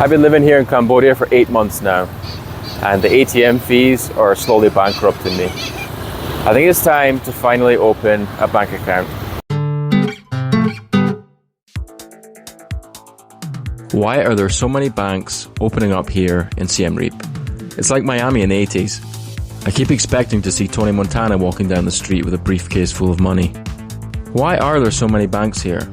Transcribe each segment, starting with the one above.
I've been living here in Cambodia for 8 months now, and the ATM fees are slowly bankrupting me. I think it's time to finally open a bank account. Why are there so many banks opening up here in Siem Reap? It's like Miami in the 80s. I keep expecting to see Tony Montana walking down the street with a briefcase full of money. Why are there so many banks here?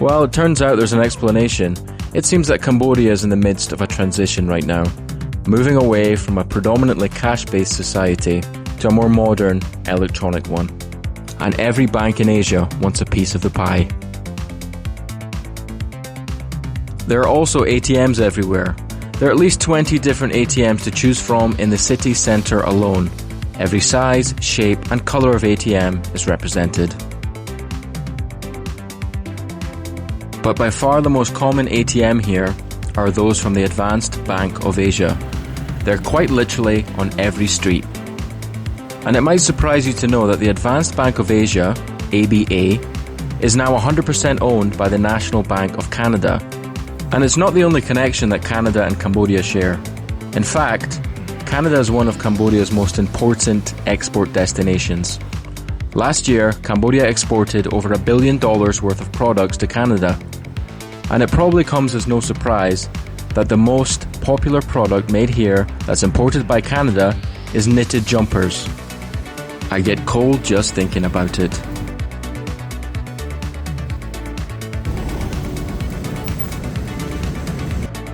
Well, it turns out there's an explanation. It seems that Cambodia is in the midst of a transition right now, moving away from a predominantly cash-based society to a more modern, electronic one. And every bank in Asia wants a piece of the pie. There are also ATMs everywhere. There are at least 20 different ATMs to choose from in the city centre alone. Every size, shape and colour of ATM is represented. But by far the most common ATM here are those from the Advanced Bank of Asia. They're quite literally on every street. And it might surprise you to know that the Advanced Bank of Asia, ABA, is now 100% owned by the National Bank of Canada. And it's not the only connection that Canada and Cambodia share. In fact, Canada is one of Cambodia's most important export destinations. Last year, Cambodia exported over $1 billion worth of products to Canada. And it probably comes as no surprise that the most popular product made here that's imported by Canada is knitted jumpers. I get cold just thinking about it.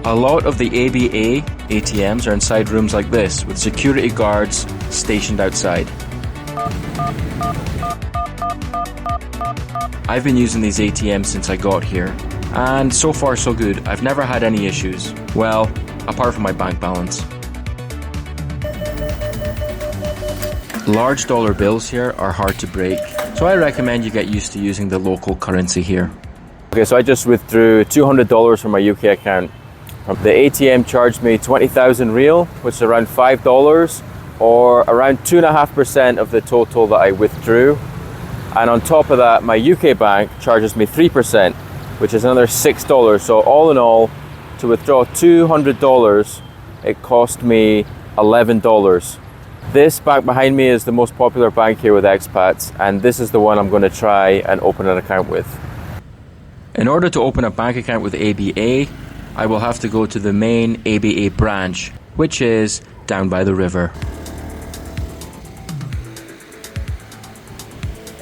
A lot of the ABA ATMs are inside rooms like this, with security guards stationed outside. I've been using these ATMs since I got here, and so far so good. I've never had any issues. Well, apart from my bank balance. Large dollar bills here are hard to break, so I recommend you get used to using the local currency here. Okay, so I just withdrew $200 from my UK account. The ATM charged me 20,000 real, which is around $5, or around 2.5% of the total that I withdrew. And on top of that, my UK bank charges me 3%, which is another $6. So all in all, to withdraw $200, it cost me $11. This bank behind me is the most popular bank here with expats, and this is the one I'm going to try and open an account with. In order to open a bank account with ABA, I will have to go to the main ABA branch, which is down by the river.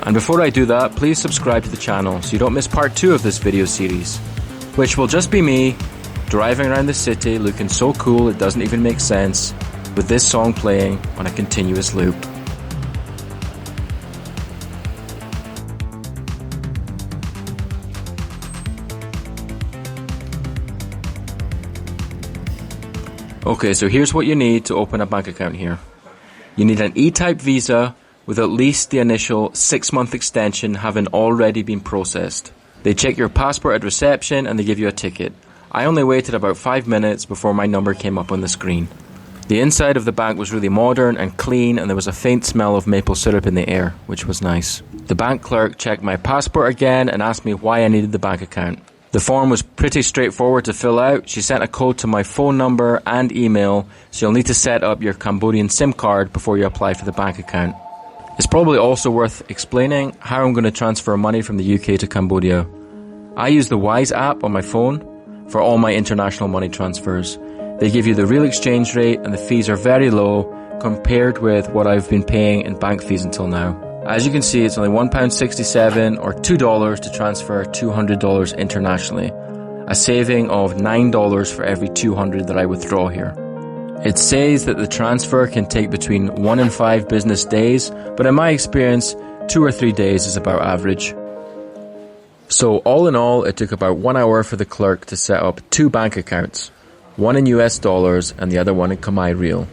And before I do that, please subscribe to the channel so you don't miss part 2 of this video series, which will just be me driving around the city looking so cool it doesn't even make sense, with this song playing on a continuous loop. Okay, so here's what you need to open a bank account here. You need an E-type visa with at least the initial 6-month extension having already been processed. They check your passport at reception and they give you a ticket. I only waited about 5 minutes before my number came up on the screen. The inside of the bank was really modern and clean, and there was a faint smell of maple syrup in the air, which was nice. The bank clerk checked my passport again and asked me why I needed the bank account. The form was pretty straightforward to fill out. She sent a code to my phone number and email, so you'll need to set up your Cambodian SIM card before you apply for the bank account. It's probably also worth explaining how I'm going to transfer money from the UK to Cambodia. I use the Wise app on my phone for all my international money transfers. They give you the real exchange rate and the fees are very low compared with what I've been paying in bank fees until now. As you can see, it's only £1.67 or $2 to transfer $200 internationally, a saving of $9 for every $200 that I withdraw here. It says that the transfer can take between 1 and 5 business days, but in my experience, 2 or 3 days is about average. So all in all, it took about 1 hour for the clerk to set up 2 bank accounts, one in US dollars and the other one in Khmer Real.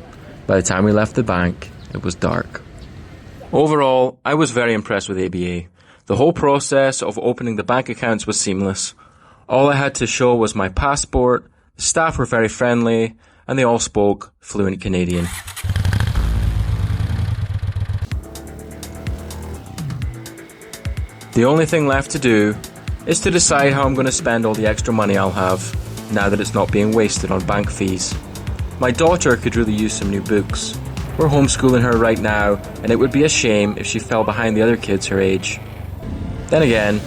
By the time we left the bank, it was dark. Overall, I was very impressed with ABA. The whole process of opening the bank accounts was seamless. All I had to show was my passport, the staff were very friendly, and they all spoke fluent Canadian. The only thing left to do is to decide how I'm going to spend all the extra money I'll have. now that it's not being wasted on bank fees. My daughter could really use some new books. We're homeschooling her right now, and it would be a shame if she fell behind the other kids her age. Then again,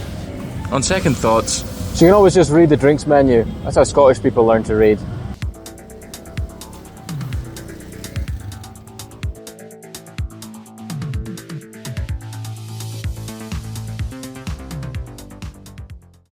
on second thoughts, she can always just read the drinks menu. That's how Scottish people learn to read.